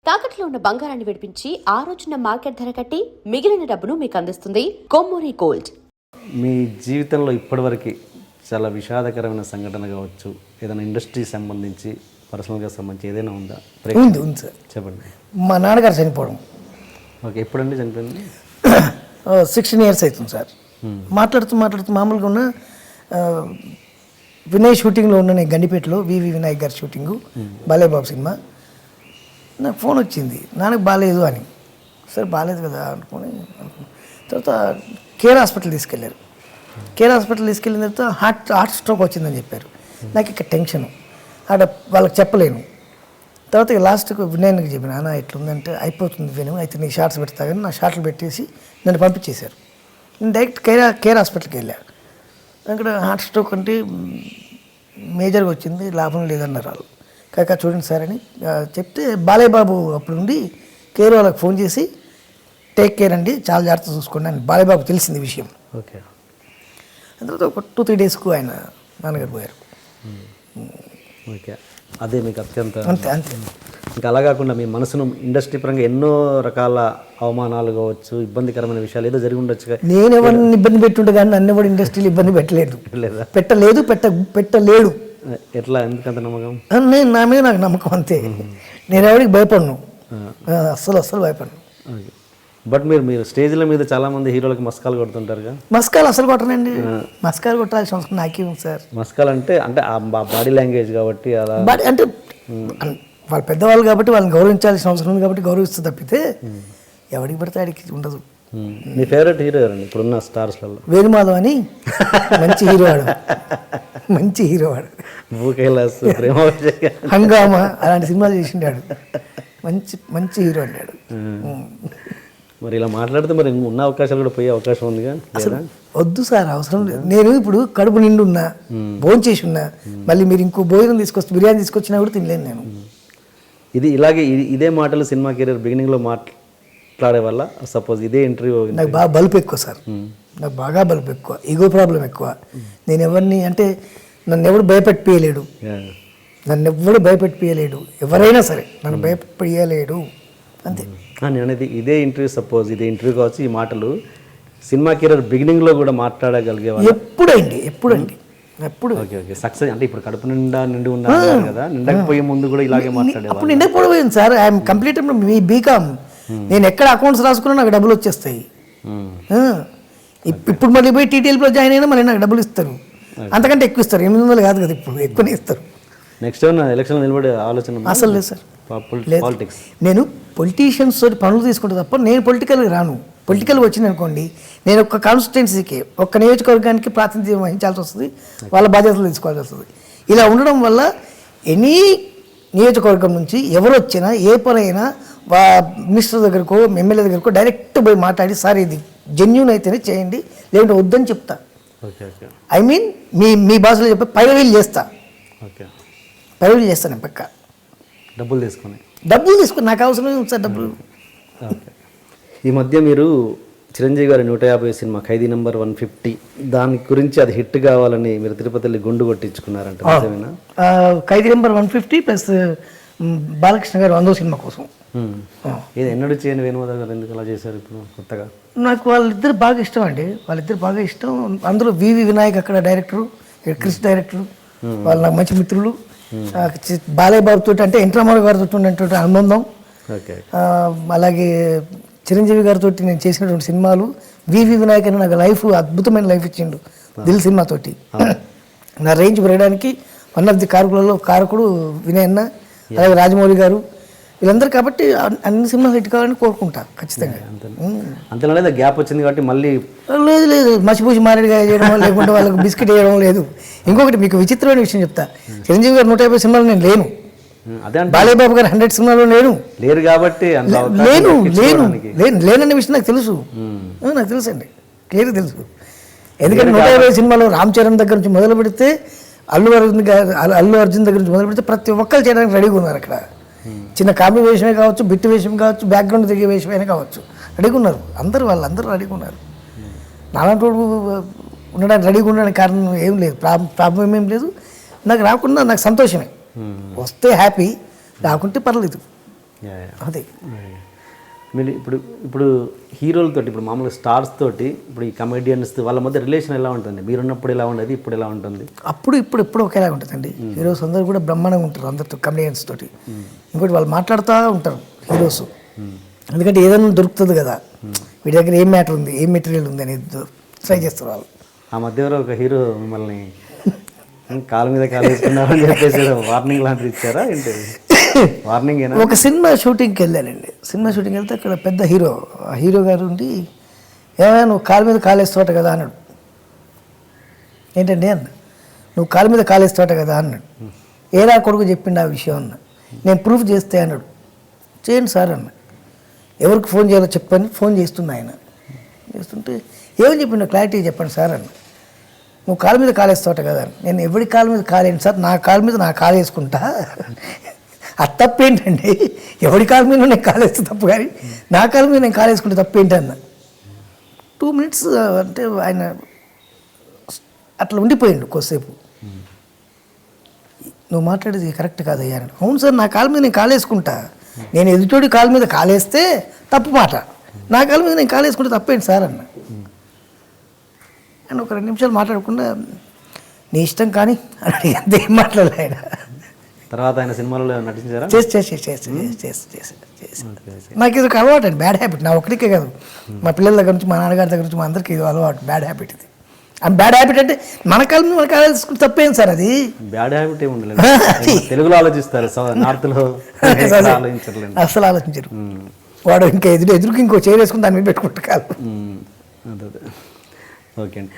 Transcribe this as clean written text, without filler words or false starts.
తాకట్లో ఉన్న బంగారాన్ని విడిపించి ఆ రోజున మార్కెట్ ధర కట్టి మిగిలిన డబ్బును మీకు అందిస్తుంది కొమ్మూరి గోల్డ్. మీ జీవితంలో ఇప్పటివరకు చాలా విషాదకరమైన సంఘటన కావచ్చు, ఏదైనా ఇండస్ట్రీ సంబంధించి పర్సనల్గా సంబంధించి ఏదైనా ఉందా? ఉంది సార్. చెప్పండి. మా నాన్నగారు చనిపోవడం. ఓకే, ఎప్పుడండి చనిపోయింది? 16 years అవుతుంది సార్. మాట్లాడుతూ మామూలుగా ఉన్న వినయ్ షూటింగ్లో ఉన్న నేను గండిపేటలో వినాయక్ గారి షూటింగు, బాలేబాబు సినిమా. నాకు ఫోన్ వచ్చింది, నాన్నకు బాగాలేదు అని. సరే బాగాలేదు కదా అనుకుని తర్వాత కేర్ హాస్పిటల్ తీసుకెళ్ళారు. కేర్ హాస్పిటల్ తీసుకెళ్ళిన తర్వాత హార్ట్ స్ట్రోక్ వచ్చిందని చెప్పారు. నాకు ఇక్కడ టెన్షను, ఆడ వాళ్ళకి చెప్పలేను. తర్వాత లాస్ట్కి వినయన్కి చెప్పిన, అన్న ఎట్లుందంటే అయిపోతుంది వినయం, అయితే నీ షార్ట్స్ పెడతా కానీ నా షార్ట్లు పెట్టేసి నన్ను పంపించేశారు. నేను డైరెక్ట్ కేర్ హాస్పిటల్కి వెళ్ళాను. అక్కడ హార్ట్ స్ట్రోక్ అంటే మేజర్గా వచ్చింది, లాభం లేదన్నారు వాళ్ళు. కాక చూడండి సార్ అని చెప్తే బాలేబాబు అప్పుడు నుండి కేర్ వాళ్ళకి ఫోన్ చేసి టేక్ కేర్ అండి, చాలా జాగ్రత్త చూసుకోండి అని బాలేబాబు తెలిసింది విషయం. ఓకే. తర్వాత ఒక 2-3 daysకు ఆయన నాన్నగారు పోయారు. ఓకే, అదే మీకు అత్యంత అంతే. ఇంకా అలా కాకుండా మీ మనసును ఇండస్ట్రీ పరంగా ఎన్నో రకాల అవమానాలు కావచ్చు, ఇబ్బందికరమైన విషయాలు ఏదో జరిగి ఉండొచ్చు. నేను ఎవరిని ఇబ్బంది పెట్టుంటే కానీ నన్ను ఎవరు ఇండస్ట్రీలో ఇబ్బంది పెట్టలేదు. పెట్టలేడు. ఎట్లా, ఎందుకంత నమ్మకం? నేను నా మీద నాకు నమ్మకం అంతే. నేను ఎవరికి భయపడను, అస్సలు భయపడను. బట్ మీరు స్టేజ్ల మీద చాలా మంది హీరోలకి మస్కాలు కొడుతుంటారుగా. మస్కాలు అసలు కొట్టనండి. మస్కాలు కొట్టాల్సిన అవసరం నాకే ఉంది సార్. మస్కాలు అంటే ఆ బాడీ లాంగ్వేజ్ కాబట్టి అలా అంటే వాళ్ళు పెద్దవాళ్ళు కాబట్టి వాళ్ళని గౌరవించాల్సిన అవసరం ఉంది కాబట్టి గౌరవిస్తూ తప్పితే ఎవరికి పడితే ఆడికి ఉండదు. మీ ఫేవరెట్ హీరో ఎవరండి ఇప్పుడున్న స్టార్స్లలో? వేణుమాధవ్ అని మంచి హీరోవాడు. భూకైలాస్, ప్రేమ, హంగామా అలాంటి సినిమాలు చేసిండాడు. మంచి హీరో అన్నాడు. మరి ఇలా మాట్లాడితే మరి ఉన్న అవకాశాలు కూడా పోయే అవకాశం ఉందిగా. అసలు వద్దు సార్, అవసరం లేదు. నేను ఇప్పుడు కడుపు నిండు ఉన్నా, భోజనం చేసి ఉన్నా, మళ్ళీ మీరు ఇంకో భోజనం బిర్యానీ తీసుకొచ్చినా కూడా తినలేను నేను. ఇదే మాటలు సినిమా కెరీర్ బిగినింగ్లో మాట్లాడే వల్ల సపోజ్ ఇదే ఇంటర్వ్యూ నాకు బాగా బలుపు ఎక్కువ సార్. నాకు బాగా బలుపు ఎక్కువ, ఈగో ప్రాబ్లం ఎక్కువ. నేను ఎవరిని అంటే నన్ను ఎవడు భయపెట్టియలేడు, ఎవరైనా సరే నన్ను భయపెట్టియలేడు అంతే. నేను అనేది ఇదే ఇంటర్వ్యూ, సపోజ్ ఇదే ఇంటర్వ్యూ కావచ్చు, ఈ మాటలు సినిమా కెరీర్ బిగినింగ్లో కూడా మాట్లాడగలిగే ఎప్పుడండి. ఓకే, సక్సెస్ అంటే ఇప్పుడు కడుపు నిండి ఉన్నారు కదా, నిండకపోయే ముందు కూడా ఇలాగే మాట్లాడేవాళ్ళు. అప్పుడు నిండకపోయింది sir. I'm complete me BCom. నేను ఎక్కడ అకౌంట్స్ రాసుకున్నా నాకు డబ్బులు వచ్చేస్తాయి. ఇప్పుడు మళ్ళీ పోయి టీటీఎల్లో జాయిన్ అయినా మళ్ళీ నాకు డబ్బులు ఇస్తారు, అంతకంటే ఎక్కువ ఇస్తారు. 800 కాదు కదా, ఇప్పుడు ఎక్కువనే ఇస్తారు. నెక్స్ట్ ఎలక్షన్ నిలబడే ఆలోచన అసలు లేదు సార్. పాలిటిక్స్ నేను పొలిటీషియన్స్ తోటి పనులు తీసుకుంటే తప్ప నేను పొలిటికల్గా రాను. పొలిటికల్ వచ్చింది అనుకోండి, నేను ఒక్క కాన్స్టిట్యున్సీకి, ఒక్క నియోజకవర్గానికి ప్రాతినిధ్యం వహించాల్సి వస్తుంది, వాళ్ళ బాధ్యతలు తీసుకోవాల్సి వస్తుంది. ఇలా ఉండడం వల్ల ఎనీ నియోజకవర్గం నుంచి ఎవరు వచ్చినా ఏ పనైనా మినిస్టర్ దగ్గరకో ఎమ్మెల్యే దగ్గరకో డైరెక్ట్ పోయి మాట్లాడి, సార్ ఇది జెన్యూన్ అయితేనే చేయండి, లేదంటే వద్దని చెప్తా. ఐ మీన్ మీ భాషలో చెప్పి పైరవీలు చేస్తా. నేను పక్క డబ్బులు తీసుకుని నాకు అవసరం ఉంది సార్ డబ్బులు. ఈ మధ్య మీరు చిరంజీవి గారి 150 సినిమా ఖైదీ నంబర్ 150 దాని గురించి అది హిట్ కావాలని మీరు తిరుపతిలో గుండు కొట్టించుకున్నారంట, నిజమేనా? ఖైదీ నంబర్ 150 ప్లస్ బాలకృష్ణ గారు 100 సినిమా కోసం. ఇది ఎన్నడూ చేయని వేణుమాధవ్ గారు ఎందుకు అలా చేశారు ఇప్పుడు కొత్తగా? నాకు వాళ్ళిద్దరు బాగా ఇష్టం అండి. అందులో వినాయక్ అక్కడ డైరెక్టరు, ఇక్కడ క్రిష్ డైరెక్టరు, వాళ్ళు నాకు మంచి మిత్రులు. బాలయ్య బాబు తోటి అంటే ఎన్ రామారావు గారితో ఉన్నటువంటి అనుబంధం, అలాగే చిరంజీవి గారితో నేను చేసినటువంటి సినిమాలు. వినాయక్ అని నాకు అద్భుతమైన లైఫ్ ఇచ్చిండు దిల్ సినిమాతోటి. నా రేంజ్ పెరగడానికి వన్ ఆఫ్ ది కారకుడు వినయ్ అన్న, అలాగే రాజమౌళి గారు, వీళ్ళందరూ. కాబట్టి అన్ని సినిమాలు హిట్ కావాలని కోరుకుంటా ఖచ్చితంగా. అంతే గ్యాప్ వచ్చింది కాబట్టి మళ్ళీ లేదు మసిపూసి మారేడుగా చేయడం, లేకుంటే వాళ్ళకి బిస్కెట్ వేయడం లేదు. ఇంకొకటి మీకు విచిత్రమైన విషయం చెప్తా. చిరంజీవి గారు 150 సినిమాలు నేను లేను, బాలయ్యబాబు గారు 100 సినిమాలో లేరు కాబట్టి లేనన్న విషయం నాకు తెలుసు. అండి, క్లియర్గా తెలుసు. ఎందుకంటే 150 సినిమాలో రామ్ చరణ్ దగ్గర నుంచి మొదలు పెడితే అల్లు అర్జున్ దగ్గర నుంచి మొదలు పెడితే ప్రతి ఒక్కరు చేయడానికి రెడీగా ఉన్నారు. అక్కడ చిన్న కామెడీ వేషమే కావచ్చు, బిట్టు వేషం కావచ్చు, బ్యాక్గ్రౌండ్ తిరిగే వేషమైనా కావచ్చు, రెడీగా ఉన్నారు. వాళ్ళందరూ రెడీగా ఉన్నారు. నాలాంటి ఉండడానికి రెడీగా ఉండడానికి కారణం ఏం లేదు, ప్రాబ్లం ఏం లేదు. నాకు రాకుండా నాకు సంతోషమే. వస్తే హ్యాపీ, రాకుంటే పర్లేదు. Yeah, yeah. అది మీరు ఇప్పుడు హీరోలతోటి ఇప్పుడు మామూలుగా స్టార్స్ తోటి ఇప్పుడు ఈ కమెడియన్స్ వాళ్ళ మధ్య రిలేషన్ ఎలా ఉంటుంది? మీరున్నప్పుడు ఎలా ఉండేది, ఇప్పుడు ఎలా ఉంటుంది? అప్పుడు ఇప్పుడు ఒకేలా ఉంటుందండి. హీరోస్ అందరూ కూడా బ్రహ్మాండంగా ఉంటారు అందరితో, కమెడియన్స్ తోటి. ఇంకోటి వాళ్ళు మాట్లాడుతూ ఉంటారు హీరోస్, ఎందుకంటే ఏదైనా దొరుకుతుంది కదా, వీడి దగ్గర ఏం మ్యాటర్ ఉంది, ఏం మెటీరియల్ ఉంది అనేది ట్రై చేస్తారు వాళ్ళు. ఆ మధ్య ఎవరో ఒక హీరో మిమ్మల్ని కాలు మీద కాలు వేసుకున్నారని చెప్పేసి వార్నింగ్ లాంటిది ఇచ్చారా ఏంటి? వార్నింగ్ ఏనా? ఒక సినిమా షూటింగ్కి వెళ్ళానండి. సినిమా షూటింగ్ వెళ్తే అక్కడ పెద్ద హీరో, ఆ హీరో గారు ఉండి ఏమైనా నువ్వు కాలు మీద కాలేస్తావట కదా అన్నాడు. ఏంటండి అన్న, నువ్వు కాలు మీద కాలేస్తావట కదా అన్నాడు. ఏరా కొడుకు చెప్పిండు ఆ విషయం అన్న. నేను ప్రూఫ్ చేస్తే అన్నాడు. చేయండి సార్ అన్న. ఎవరికి ఫోన్ చేయాలో చెప్పని ఫోన్ చేస్తున్నా ఆయన. చేస్తుంటే ఏమని చెప్పిండు క్లారిటీ చెప్పండి సార్ అన్న. నువ్వు కాలు మీద కాలేస్తావట కదా. నేను ఎవరి కాలు మీద కాలేను సార్, నా కాలు మీద నా కాలు వేసుకుంటా. అది తప్పేంటండి, ఎవరి కాలు మీద నేను కాలేస్తే తప్పు, కానీ నా కాలు మీద నేను కాలేసుకుంటే తప్పేంటన్న. 2 minutes అంటే ఆయన అట్లా ఉండిపోయిండు కొద్దిసేపు. నువ్వు మాట్లాడేది కరెక్ట్ కాదయ్యా అని. అవును సార్, నా కాలు మీద నేను కాలేసుకుంటా, నేను ఎదుటోడి కాలు మీద కాలేస్తే తప్పు మాట, నా కాలు మీద నేను కాలేసుకుంటే తప్పేంటి సార్ అన్న. అని ఒక 2 నిమిషాలు మాట్లాడకుండా నీ ఇష్టం కానీ అని అంతే, ఏం మాట్లాడలే ఆయన. తర్వాత ఆయన సినిమాలో నటించారా? చేసి నాకు ఇది ఒక అలవాటు అండి, బ్యాడ్ హ్యాబిట్. నా ఒకరికే కాదు, మా పిల్లల దగ్గర నుంచి, మా నాన్నగారి దగ్గర నుంచి, మా అందరికీ ఇది అలవాటు, బ్యాడ్ హ్యాబిట్ ఇది. అండ్ బ్యాడ్ హ్యాబిట్ అంటే మన కాలం మన కాలేజ్ తప్పేం సార్ అది. బ్యాడ్ హ్యాబిట్ ఏమి ఉండలేదు. తెలుగులో ఆలోచిస్తారు, నార్త్లో ఆలోచించలేదు, అసలు ఆలోచించరు. వాడు ఇంకా ఎదురుకి ఇంకో చైర్ వేసుకుని దాని మీద పెట్టుకుంటూ కాదు. అదే ఓకే అండి.